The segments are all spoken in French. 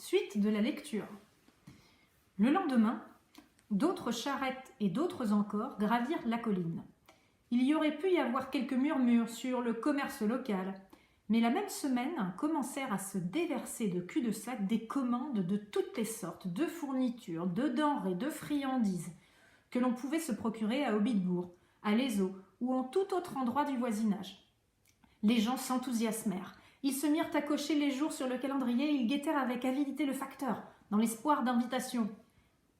Suite de la lecture. Le lendemain, d'autres charrettes et d'autres encore gravirent la colline. Il y aurait pu y avoir quelques murmures sur le commerce local, mais la même semaine commencèrent à se déverser de cul-de-sac des commandes de toutes les sortes, de fournitures, de denrées, de friandises, que l'on pouvait se procurer à Hobitbourg, à l'Ezo ou en tout autre endroit du voisinage. Les gens s'enthousiasmèrent. Ils se mirent à cocher les jours sur le calendrier et ils guettèrent avec avidité le facteur, dans l'espoir d'invitation.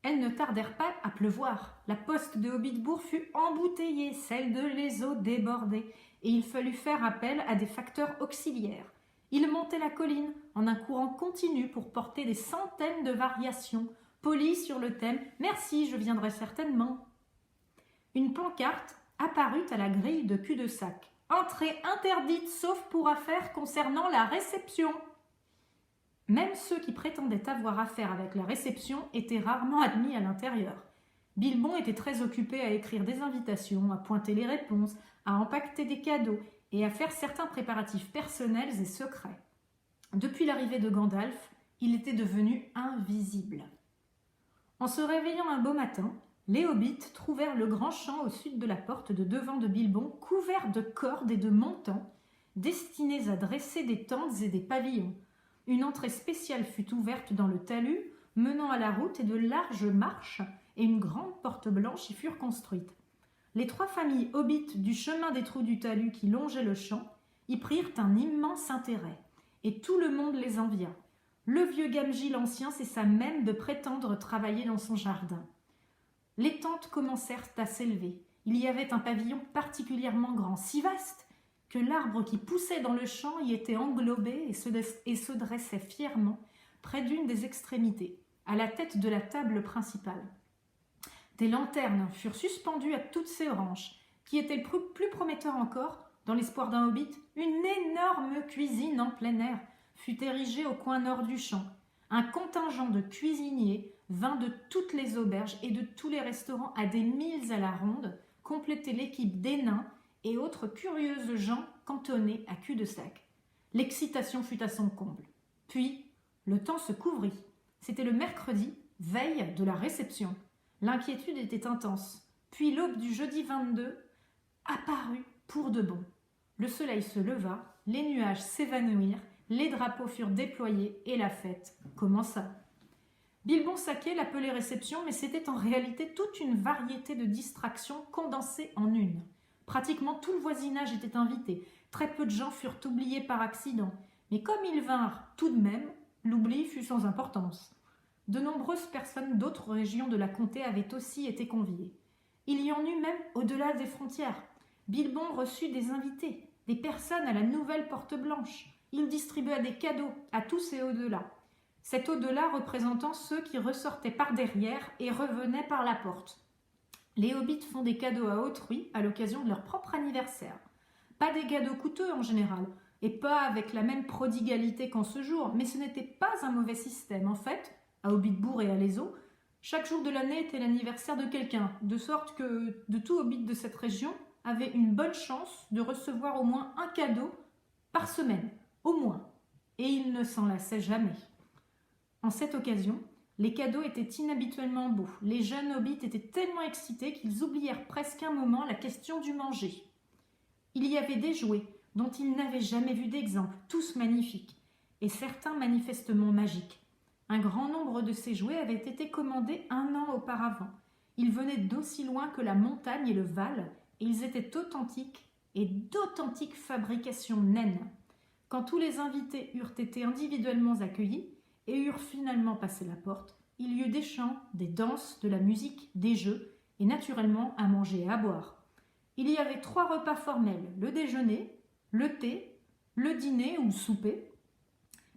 Elles ne tardèrent pas à pleuvoir. La poste de Hobitbourg fut embouteillée, celle de l'Ezo débordée, et il fallut faire appel à des facteurs auxiliaires. Ils montaient la colline en un courant continu pour porter des centaines de variations, polies sur le thème « Merci, je viendrai certainement ». Une pancarte apparut à la grille de cul-de-sac. « Entrée interdite sauf pour affaires concernant la réception ». Même ceux qui prétendaient avoir affaire avec la réception étaient rarement admis à l'intérieur. Bilbon était très occupé à écrire des invitations, à pointer les réponses, à empaqueter des cadeaux et à faire certains préparatifs personnels et secrets. Depuis l'arrivée de Gandalf, il était devenu invisible. En se réveillant un beau matin, les hobbits trouvèrent le grand champ au sud de la porte de devant de Bilbon couvert de cordes et de montants destinés à dresser des tentes et des pavillons. Une entrée spéciale fut ouverte dans le talus, menant à la route et de larges marches, et une grande porte blanche y furent construites. Les 3 familles hobbits du chemin des trous du talus qui longeait le champ y prirent un immense intérêt, et tout le monde les envia. Le vieux Gamgee l'Ancien cessa même de prétendre travailler dans son jardin. Les tentes commencèrent à s'élever. Il y avait un pavillon particulièrement grand, si vaste que l'arbre qui poussait dans le champ y était englobé et se dressait fièrement près d'une des extrémités, à la tête de la table principale. Des lanternes furent suspendues à toutes ses branches, qui était plus prometteur encore, dans l'espoir d'un hobbit, une énorme cuisine en plein air fut érigée au coin nord du champ. Un contingent de cuisiniers vint de toutes les auberges et de tous les restaurants à des milles à la ronde, compléter l'équipe des nains et autres curieuses gens cantonnés à cul-de-sac. L'excitation fut à son comble. Puis, le temps se couvrit. C'était le mercredi, veille de la réception. L'inquiétude était intense. Puis l'aube du jeudi 22 apparut pour de bon. Le soleil se leva, les nuages s'évanouirent, les drapeaux furent déployés et la fête commença. Bilbon Saquet l'appelait réception, mais c'était en réalité toute une variété de distractions condensées en une. Pratiquement tout le voisinage était invité. Très peu de gens furent oubliés par accident. Mais comme ils vinrent tout de même, l'oubli fut sans importance. De nombreuses personnes d'autres régions de la comté avaient aussi été conviées. Il y en eut même au-delà des frontières. Bilbon reçut des invités, des personnes à la nouvelle porte blanche. Il distribua des cadeaux à tous et au-delà. Cet au-delà représentant ceux qui ressortaient par derrière et revenaient par la porte. Les hobbits font des cadeaux à autrui à l'occasion de leur propre anniversaire. Pas des cadeaux coûteux en général, et pas avec la même prodigalité qu'en ce jour, mais ce n'était pas un mauvais système. En fait, à Hobitbourg et à l'Ezo, chaque jour de l'année était l'anniversaire de quelqu'un, de sorte que de tout hobbit de cette région avait une bonne chance de recevoir au moins un cadeau par semaine, au moins, et il ne s'en lassait jamais. En cette occasion, les cadeaux étaient inhabituellement beaux. Les jeunes hobbits étaient tellement excités qu'ils oublièrent presque un moment la question du manger. Il y avait des jouets dont ils n'avaient jamais vu d'exemple, tous magnifiques, et certains manifestement magiques. Un grand nombre de ces jouets avaient été commandés 1 an auparavant. Ils venaient d'aussi loin que la montagne et le Val, et ils étaient authentiques et d'authentiques fabrications naines. Quand tous les invités eurent été individuellement accueillis et eurent finalement passé la porte, il y eut des chants, des danses, de la musique, des jeux, et naturellement à manger et à boire. Il y avait 3 repas formels, le déjeuner, le thé, le dîner ou souper.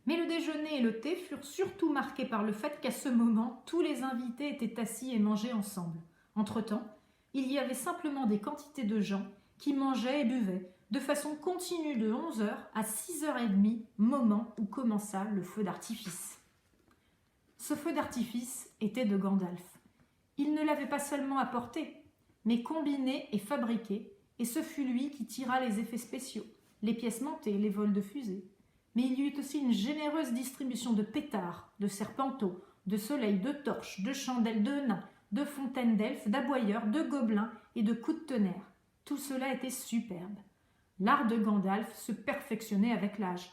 Mais le déjeuner et le thé furent surtout marqués par le fait qu'à ce moment, tous les invités étaient assis et mangeaient ensemble. Entre-temps, il y avait simplement des quantités de gens qui mangeaient et buvaient, de façon continue de 11h à 6h30, moment où commença le feu d'artifice. Ce feu d'artifice était de Gandalf. Il ne l'avait pas seulement apporté, mais combiné et fabriqué, et ce fut lui qui tira les effets spéciaux, les pièces montées, les vols de fusées. mais il y eut aussi une généreuse distribution de pétards, de serpenteaux, de soleils, de torches, de chandelles, de nains, de fontaines d'elfes, d'aboyeurs, de gobelins et de coups de tonnerre. Tout cela était superbe. L'art de Gandalf se perfectionnait avec l'âge.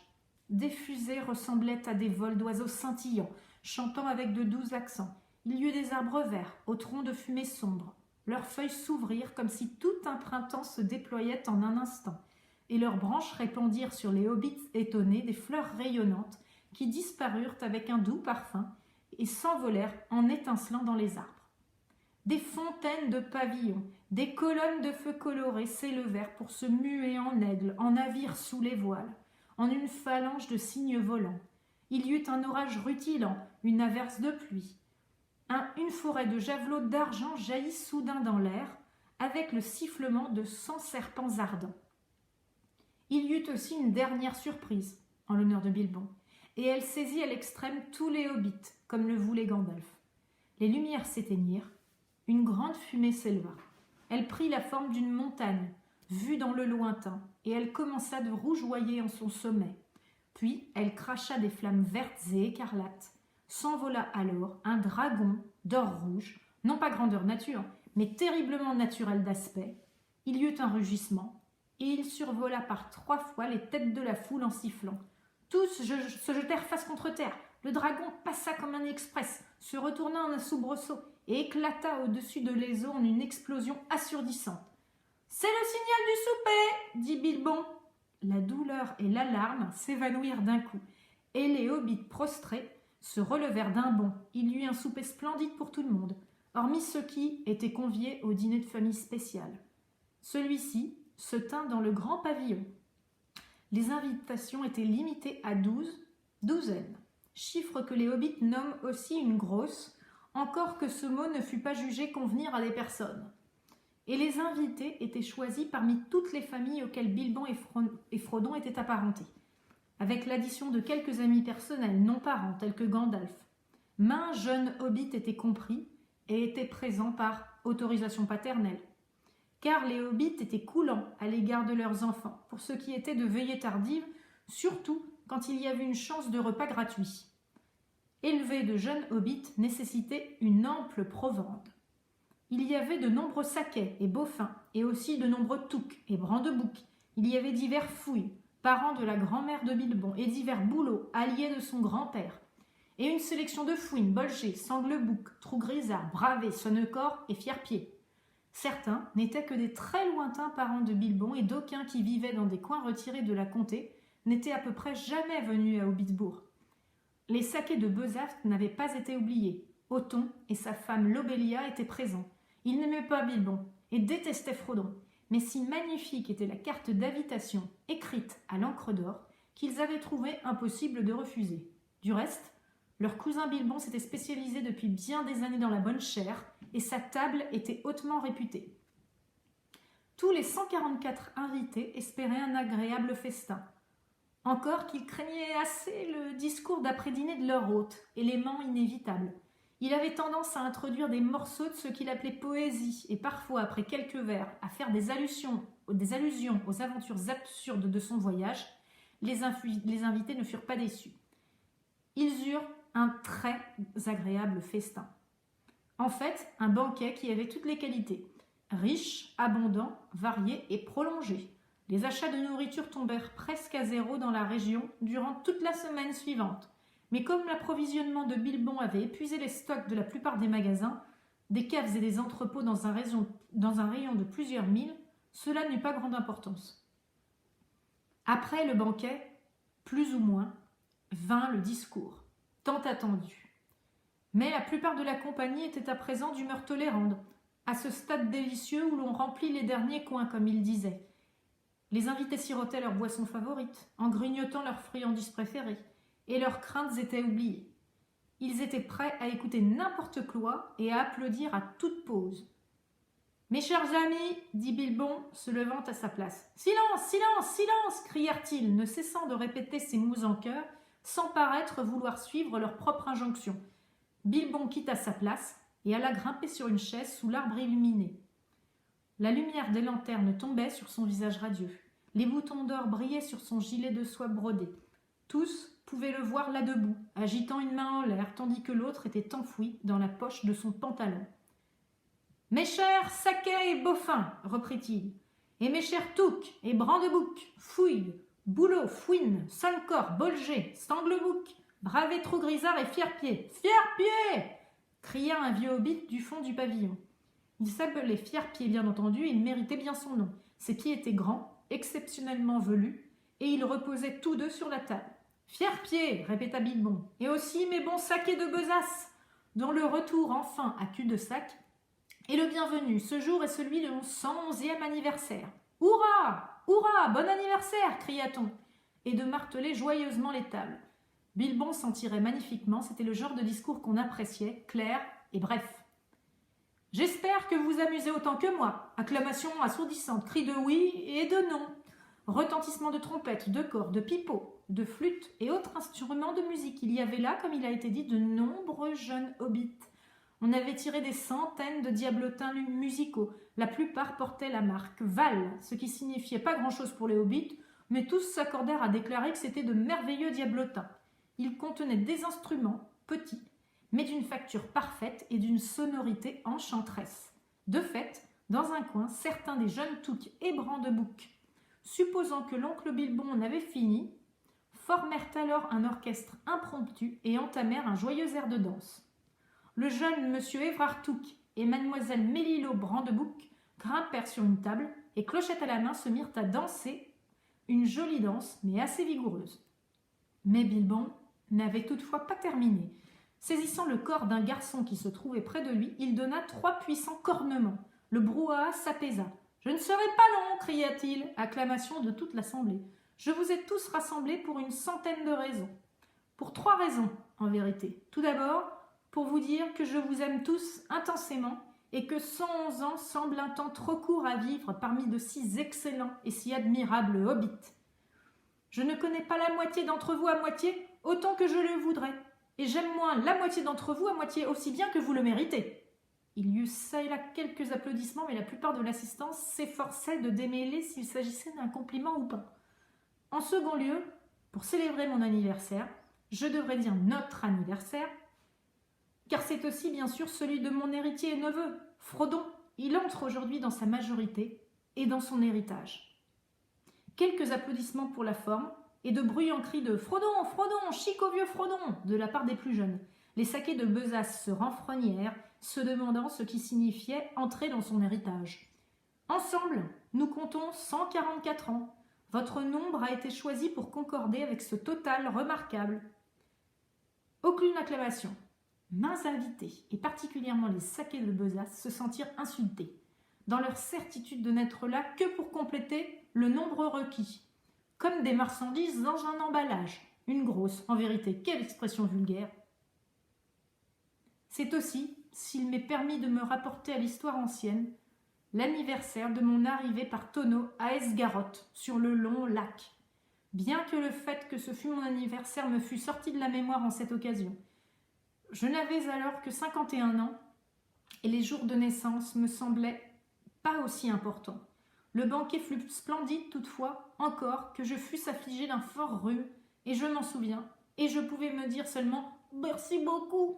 Des fusées ressemblaient à des vols d'oiseaux scintillants, chantant avec de doux accents. Il y eut des arbres verts, aux troncs de fumée sombre. Leurs feuilles s'ouvrirent comme si tout un printemps se déployait en un instant, et leurs branches répandirent sur les hobbits étonnés des fleurs rayonnantes qui disparurent avec un doux parfum et s'envolèrent en étincelant dans les arbres. Des fontaines de pavillons, des colonnes de feux colorés s'élevèrent pour se muer en aigles, en navires sous les voiles, en une phalange de cygnes volants. Il y eut un orage rutilant, une averse de pluie. Une forêt de javelots d'argent jaillit soudain dans l'air, avec le sifflement de 100 serpents ardents. Il y eut aussi une dernière surprise, en l'honneur de Bilbon, et elle saisit à l'extrême tous les hobbits, comme le voulait Gandalf. Les lumières s'éteignirent, une grande fumée s'éleva. Elle prit la forme d'une montagne, vue dans le lointain, et elle commença de rougeoyer en son sommet. Puis elle cracha des flammes vertes et écarlates. S'envola alors un dragon d'or rouge, non pas grandeur nature, mais terriblement naturel d'aspect. Il y eut un rugissement, et il survola par 3 fois les têtes de la foule en sifflant. Tous se jetèrent face contre terre. Le dragon passa comme un express, se retourna en un soubresaut et éclata au-dessus de l'Eso en une explosion assourdissante. « C'est le signal du souper !» dit Bilbon. La douleur et l'alarme s'évanouirent d'un coup, et les hobbits prostrés se relevèrent d'un bond. Il y eut un souper splendide pour tout le monde, hormis ceux qui étaient conviés au dîner de famille spécial. Celui-ci se tint dans le grand pavillon. Les invitations étaient limitées à 12, chiffre que les hobbits nomment aussi une grosse, encore que ce mot ne fût pas jugé convenir à des personnes. Et les invités étaient choisis parmi toutes les familles auxquelles Bilbon et Frodon étaient apparentés, avec l'addition de quelques amis personnels non parents tels que Gandalf. Maints jeunes hobbits étaient compris et étaient présents par autorisation paternelle, car les hobbits étaient coulants à l'égard de leurs enfants, pour ce qui était de veillées tardives, surtout quand il y avait une chance de repas gratuit. Élever de jeunes hobbits nécessitait une ample provende. Il y avait de nombreux saquets et bauffins, et aussi de nombreux toucs et brandeboucs. Il y avait divers fouilles, parents de la grand-mère de Bilbon, et divers bouleaux, alliés de son grand-père, et une sélection de fouines, bolgers, sangleboucs, trous-grisards, bravés, sonnecors et fiers-pieds. Certains n'étaient que des très lointains parents de Bilbon, et d'aucuns qui vivaient dans des coins retirés de la comté n'étaient à peu près jamais venus à Hobbitbourg. Les saquets de Besaft n'avaient pas été oubliés. Othon et sa femme Lobelia étaient présents. Ils n'aimaient pas Bilbon et détestaient Frodon, mais si magnifique était la carte d'invitation écrite à l'encre d'or qu'ils avaient trouvé impossible de refuser. Du reste, leur cousin Bilbon s'était spécialisé depuis bien des années dans la bonne chère et sa table était hautement réputée. Tous les 144 invités espéraient un agréable festin. Encore qu'ils craignaient assez le discours d'après-dîner de leur hôte, élément inévitable. Il avait tendance à introduire des morceaux de ce qu'il appelait poésie, et parfois, après quelques vers, à faire des allusions aux aventures absurdes de son voyage. Les invités ne furent pas déçus. Ils eurent un très agréable festin. En fait, un banquet qui avait toutes les qualités. Riche, abondant, varié et prolongé. Les achats de nourriture tombèrent presque à zéro dans la région durant toute la semaine suivante. Mais comme l'approvisionnement de Bilbon avait épuisé les stocks de la plupart des magasins, des caves et des entrepôts dans un rayon de plusieurs milles, cela n'eut pas grande importance. Après le banquet, plus ou moins, vint le discours, tant attendu. Mais la plupart de la compagnie était à présent d'humeur tolérante, à ce stade délicieux où l'on remplit les derniers coins, comme il disait. Les invités sirotaient leurs boissons favorites, en grignotant leurs friandises préférées, et leurs craintes étaient oubliées. Ils étaient prêts à écouter n'importe quoi et à applaudir à toute pause. « Mes chers amis, dit Bilbon, se levant à sa place. « Silence, silence, silence » crièrent-ils, ne cessant de répéter ces mots en chœur, sans paraître vouloir suivre leur propre injonction. Bilbon quitta sa place et alla grimper sur une chaise sous l'arbre illuminé. La lumière des lanternes tombait sur son visage radieux. Les boutons d'or brillaient sur son gilet de soie brodé. Tous pouvaient le voir là debout, agitant une main en l'air, tandis que l'autre était enfoui dans la poche de son pantalon. « Mes chers Saquet et Beaufin, reprit-il, et mes chers Touques et Brandebouc, Fouille, Boulot, Fouine, Solcor, Bolger, Sanglebouc, Bravet, Trougrisard et Fierpied. Fierpied » cria un vieux hobbit du fond du pavillon. Il s'appelait Fierpied, bien entendu, et il méritait bien son nom. Ses pieds étaient grands, exceptionnellement velus, et ils reposaient tous deux sur la table. « Fierpied » répéta Bilbon, « et aussi mes bons Saquets de Besace, dont le retour enfin à cul-de-sac est le bienvenu. Ce jour est celui de mon 111e anniversaire. « Hourra ! Hourra ! Bon anniversaire » cria-t-on, et de marteler joyeusement les tables. Bilbon s'en tirait magnifiquement, c'était le genre de discours qu'on appréciait, clair et bref. « J'espère que vous vous amusez autant que moi. » Acclamations assourdissantes, cris de oui et de non. Retentissement de trompettes, de cordes, de pipeaux, de flûtes et autres instruments de musique. Il y avait là, comme il a été dit, de nombreux jeunes hobbits. On avait tiré des centaines de diablotins musicaux. La plupart portaient la marque Val, ce qui signifiait pas grand-chose pour les hobbits, mais tous s'accordèrent à déclarer que c'était de merveilleux diablotins. Ils contenaient des instruments, petits, mais d'une facture parfaite et d'une sonorité enchanteresse. De fait, dans un coin, certains des jeunes Touques et Brandebouc, supposant que l'oncle Bilbon en avait fini, formèrent alors un orchestre impromptu et entamèrent un joyeux air de danse. Le jeune monsieur Évrard Touque et mademoiselle Mélilo Brandebouc grimpèrent sur une table et, clochette à la main, se mirent à danser une jolie danse, mais assez vigoureuse. Mais Bilbon n'avait toutefois pas terminé. Saisissant le corps d'un garçon qui se trouvait près de lui, il donna 3 puissants cornements. Le brouhaha s'apaisa. « Je ne serai pas long !» cria-t-il, acclamation de toute l'assemblée. « Je vous ai tous rassemblés pour une centaine de raisons. Pour 3 raisons, en vérité. Tout d'abord, pour vous dire que je vous aime tous intensément et que 111 ans semblent un temps trop court à vivre parmi de si excellents et si admirables hobbits. Je ne connais pas la moitié d'entre vous à moitié autant que je le voudrais, et j'aime moins la moitié d'entre vous à moitié aussi bien que vous le méritez. » Il y eut çà et là quelques applaudissements, mais la plupart de l'assistance s'efforçait de démêler s'il s'agissait d'un compliment ou pas. En second lieu, pour célébrer mon anniversaire, je devrais dire notre anniversaire, car c'est aussi bien sûr celui de mon héritier et neveu, Frodon. Il entre aujourd'hui dans sa majorité et dans son héritage. Quelques applaudissements pour la forme et de bruyants cris de « Frodon, Frodon, chic au vieux Frodon » de la part des plus jeunes. Les Saquets de Besace se renfrognèrent, se demandant ce qui signifiait entrer dans son héritage. Ensemble, nous comptons 144 ans. Votre nombre a été choisi pour concorder avec ce total remarquable. Aucune acclamation. Maints invités, et particulièrement les Saquets de Besace, se sentirent insultés, dans leur certitude de n'être là que pour compléter le nombre requis, comme des marchandises dans un emballage. Une grosse, en vérité, quelle expression vulgaire. C'est aussi, s'il m'est permis de me rapporter à l'histoire ancienne, l'anniversaire de mon arrivée par tonneau à Esgarotte, sur le long lac. Bien que le fait que ce fût mon anniversaire me fût sorti de la mémoire en cette occasion. Je n'avais alors que 51 ans, et les jours de naissance me semblaient pas aussi importants. Le banquet fut splendide toutefois, encore que je fusse affligée d'un fort rhume, et je m'en souviens, et je pouvais me dire seulement « Merci beaucoup ».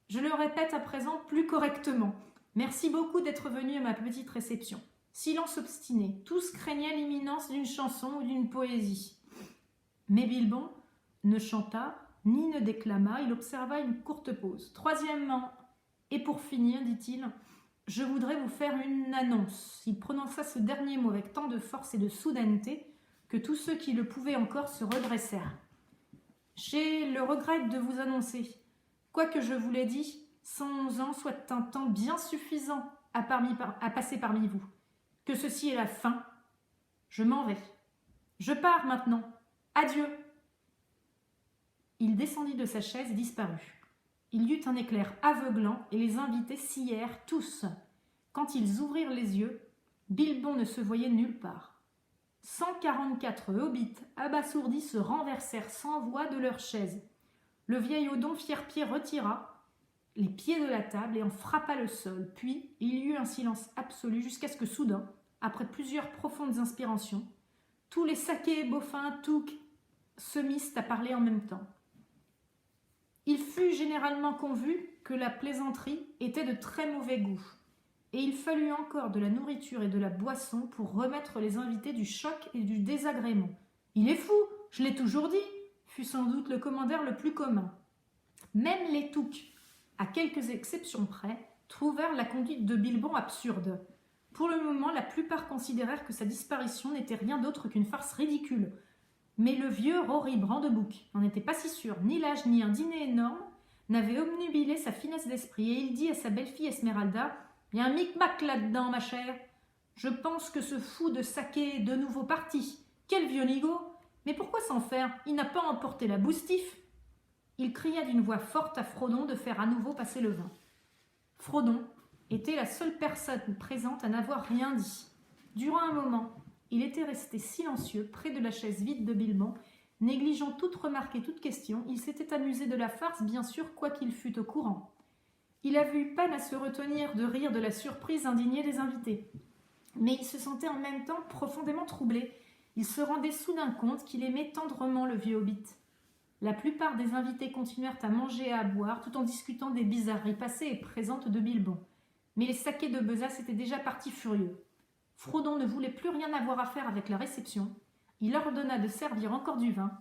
Je le répète à présent plus correctement. Merci beaucoup d'être venu à ma petite réception. Silence obstiné, tous craignaient l'imminence d'une chanson ou d'une poésie. Mais Bilbon ne chanta ni ne déclama, il observa une courte pause. Troisièmement, et pour finir, dit-il, je voudrais vous faire une annonce. Il prononça ce dernier mot avec tant de force et de soudaineté que tous ceux qui le pouvaient encore se redressèrent. J'ai le regret de vous annoncer, quoique je vous l'ai dit, 111 ans soit un temps bien suffisant à passer parmi vous, que ceci est la fin. Je m'en vais. Je pars maintenant. Adieu. Il descendit de sa chaise et disparut. Il y eut un éclair aveuglant et les invités sillèrent tous. Quand ils ouvrirent les yeux, Bilbon ne se voyait nulle part. 144 hobbits abasourdis se renversèrent sans voix de leurs chaises. Le vieil Odon Fierpied retira les pieds de la table et en frappa le sol. Puis il y eut un silence absolu jusqu'à ce que soudain, après plusieurs profondes inspirations, tous les Saquets, Beaufin, Touques se missent à parler en même temps. Il fut généralement convenu que la plaisanterie était de très mauvais goût, et il fallut encore de la nourriture et de la boisson pour remettre les invités du choc et du désagrément. « Il est fou, je l'ai toujours dit !» fut sans doute le commentaire le plus commun. Même les Touques, à quelques exceptions près, trouvèrent la conduite de Bilbon absurde. Pour le moment, la plupart considérèrent que sa disparition n'était rien d'autre qu'une farce ridicule. Mais le vieux Rory Brandebouc n'en était pas si sûr. Ni l'âge ni un dîner énorme n'avaient obnubilé sa finesse d'esprit, et il dit à sa belle-fille Esmeralda « Il y a un micmac là-dedans, ma chère. Je pense que ce fou de Saké est de nouveau parti. Quel vieux nigaud! Mais pourquoi s'en faire? Il n'a pas emporté la boustiffe. » Il cria d'une voix forte à Frodon de faire à nouveau passer le vin. Frodon était la seule personne présente à n'avoir rien dit. Durant un moment, il était resté silencieux près de la chaise vide de Bilbon, négligeant toute remarque et toute question. Il s'était amusé de la farce, bien sûr, quoiqu'il fût au courant. Il avait eu peine à se retenir de rire de la surprise indignée des invités. Mais il se sentait en même temps profondément troublé. Il se rendait soudain compte qu'il aimait tendrement le vieux hobbit. La plupart des invités continuèrent à manger et à boire, tout en discutant des bizarreries passées et présentes de Bilbon. Mais les Saquets de Besace étaient déjà partis furieux. Frodon ne voulait plus rien avoir à faire avec la réception. Il ordonna de servir encore du vin,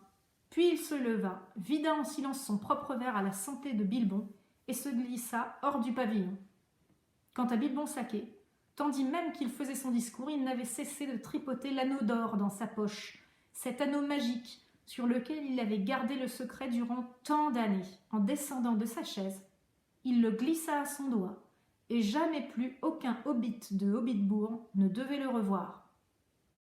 puis il se leva, vida en silence son propre verre à la santé de Bilbon et se glissa hors du pavillon. Quant à Bilbon Saquet, tandis même qu'il faisait son discours, il n'avait cessé de tripoter l'anneau d'or dans sa poche, cet anneau magique sur lequel il avait gardé le secret durant tant d'années. En descendant de sa chaise, il le glissa à son doigt, et jamais plus aucun hobbit de Hobbitbourg ne devait le revoir.